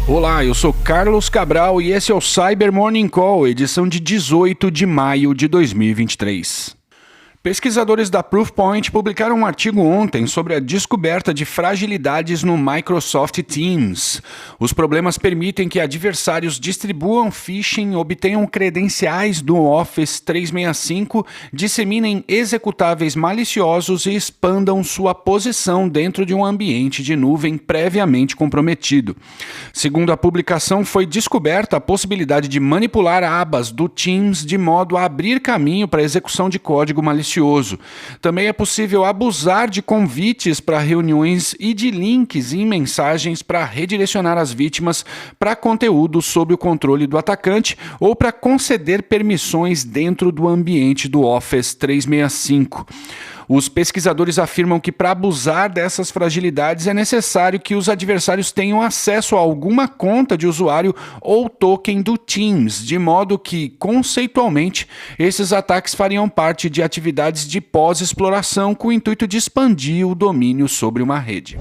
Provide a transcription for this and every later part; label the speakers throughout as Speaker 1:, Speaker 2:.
Speaker 1: Olá, eu sou Carlos Cabral e esse é o Cyber Morning Call, edição de 18 de maio de 2023. Pesquisadores da Proofpoint publicaram um artigo ontem sobre a descoberta de fragilidades no Microsoft Teams. Os problemas permitem que adversários distribuam phishing, obtenham credenciais do Office 365, disseminem executáveis maliciosos e expandam sua posição dentro de um ambiente de nuvem previamente comprometido. Segundo a publicação, foi descoberta a possibilidade de manipular abas do Teams de modo a abrir caminho para a execução de código malicioso. Também é possível abusar de convites para reuniões e de links em mensagens para redirecionar as vítimas para conteúdo sob o controle do atacante ou para conceder permissões dentro do ambiente do Office 365. Os pesquisadores afirmam que para abusar dessas fragilidades é necessário que os adversários tenham acesso a alguma conta de usuário ou token do Teams, de modo que, conceitualmente, esses ataques fariam parte de atividades de pós-exploração com o intuito de expandir o domínio sobre uma rede.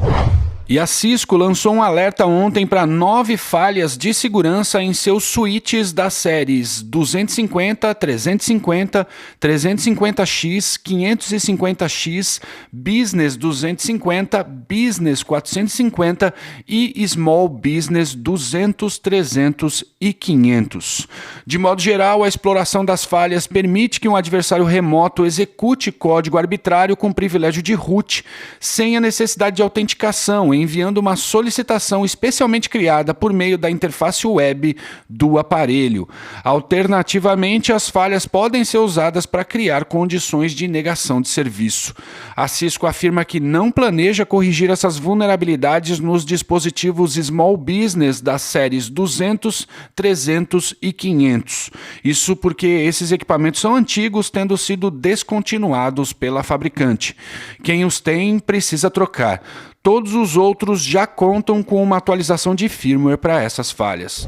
Speaker 1: E a Cisco lançou um alerta ontem para 9 falhas de segurança em seus switches das séries 250, 350, 350X, 550X, Business 250, Business 450 e Small Business 200, 300 e 500. De modo geral, a exploração das falhas permite que um adversário remoto execute código arbitrário com privilégio de root, sem a necessidade de autenticação, enviando uma solicitação especialmente criada por meio da interface web do aparelho. Alternativamente, as falhas podem ser usadas para criar condições de negação de serviço. A Cisco afirma que não planeja corrigir essas vulnerabilidades nos dispositivos Small Business das séries 200, 300 e 500. Isso porque esses equipamentos são antigos, tendo sido descontinuados pela fabricante. Quem os tem precisa trocar. Todos os outros já contam com uma atualização de firmware para essas falhas.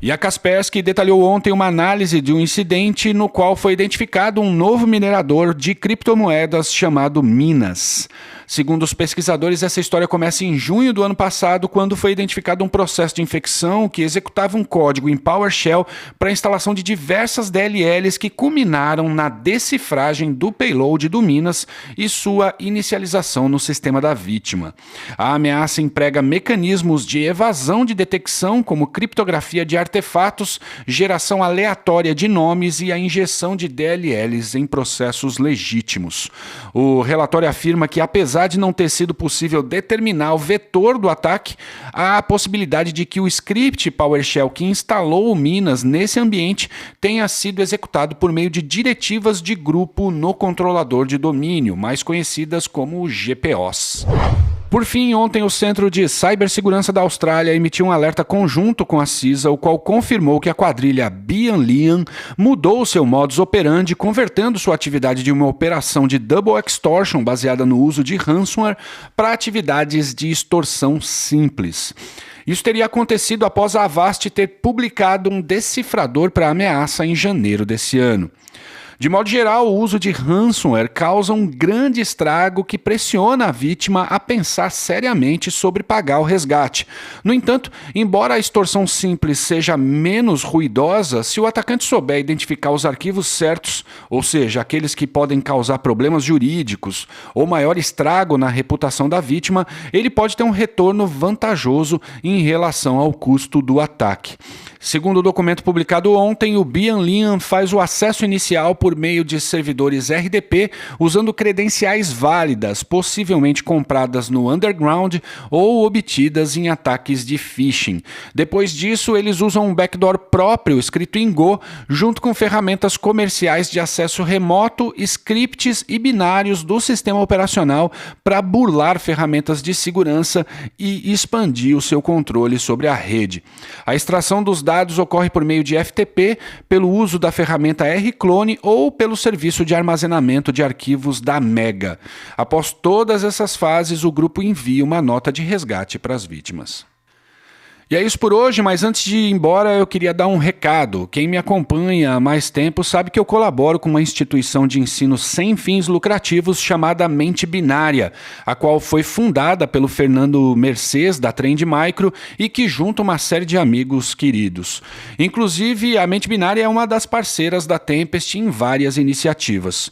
Speaker 1: E a Kaspersky detalhou ontem uma análise de um incidente no qual foi identificado um novo minerador de criptomoedas chamado Minas. Segundo os pesquisadores, essa história começa em junho do ano passado, quando foi identificado um processo de infecção que executava um código em PowerShell para a instalação de diversas DLLs que culminaram na decifragem do payload do Minas e sua inicialização no sistema da vítima. A ameaça emprega mecanismos de evasão de detecção, como criptografia de artefatos, geração aleatória de nomes e a injeção de DLLs em processos legítimos. O relatório afirma que, apesar de não ter sido possível determinar o vetor do ataque, há a possibilidade de que o script PowerShell que instalou o Minas nesse ambiente tenha sido executado por meio de diretivas de grupo no controlador de domínio, mais conhecidas como GPOs. Por fim, ontem o Centro de Cibersegurança da Austrália emitiu um alerta conjunto com a CISA, o qual confirmou que a quadrilha Bianlian mudou seu modus operandi, convertendo sua atividade de uma operação de double extortion baseada no uso de ransomware para atividades de extorsão simples. Isso teria acontecido após a Avast ter publicado um decifrador para ameaça em janeiro desse ano. De modo geral, o uso de ransomware causa um grande estrago que pressiona a vítima a pensar seriamente sobre pagar o resgate. No entanto, embora a extorsão simples seja menos ruidosa, se o atacante souber identificar os arquivos certos, ou seja, aqueles que podem causar problemas jurídicos ou maior estrago na reputação da vítima, ele pode ter um retorno vantajoso em relação ao custo do ataque. Segundo o documento publicado ontem, o Bianlian faz o acesso inicial por meio de servidores RDP, usando credenciais válidas, possivelmente compradas no underground ou obtidas em ataques de phishing. Depois disso, eles usam um backdoor próprio, escrito em Go, junto com ferramentas comerciais de acesso remoto, scripts e binários do sistema operacional para burlar ferramentas de segurança e expandir o seu controle sobre a rede. A extração dos dados ocorre por meio de FTP, pelo uso da ferramenta rclone ou pelo serviço de armazenamento de arquivos da Mega. Após todas essas fases, o grupo envia uma nota de resgate para as vítimas. E é isso por hoje, mas antes de ir embora eu queria dar um recado. Quem me acompanha há mais tempo sabe que eu colaboro com uma instituição de ensino sem fins lucrativos chamada Mente Binária, a qual foi fundada pelo Fernando Mercês, da Trend Micro, e que junta uma série de amigos queridos. Inclusive, a Mente Binária é uma das parceiras da Tempest em várias iniciativas.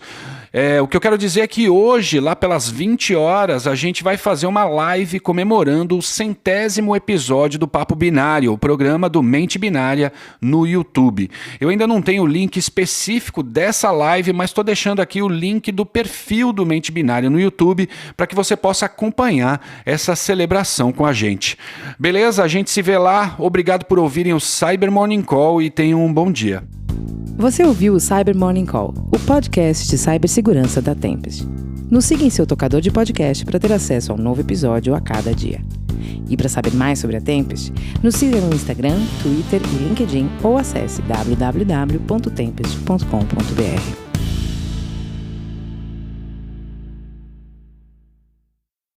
Speaker 1: O que eu quero dizer é que hoje, lá pelas 20 horas, a gente vai fazer uma live comemorando o 100º episódio do Papo Binário, o programa do Mente Binária no YouTube. Eu ainda não tenho o link específico dessa live, mas estou deixando aqui o link do perfil do Mente Binária no YouTube para que você possa acompanhar essa celebração com a gente. Beleza? A gente se vê lá. Obrigado por ouvirem o Cyber Morning Call e tenham um bom dia.
Speaker 2: Você ouviu o Cyber Morning Call, o podcast de cibersegurança da Tempest. Nos siga em seu tocador de podcast para ter acesso a um novo episódio a cada dia. E para saber mais sobre a Tempest, nos siga no Instagram, Twitter e LinkedIn ou acesse www.tempest.com.br.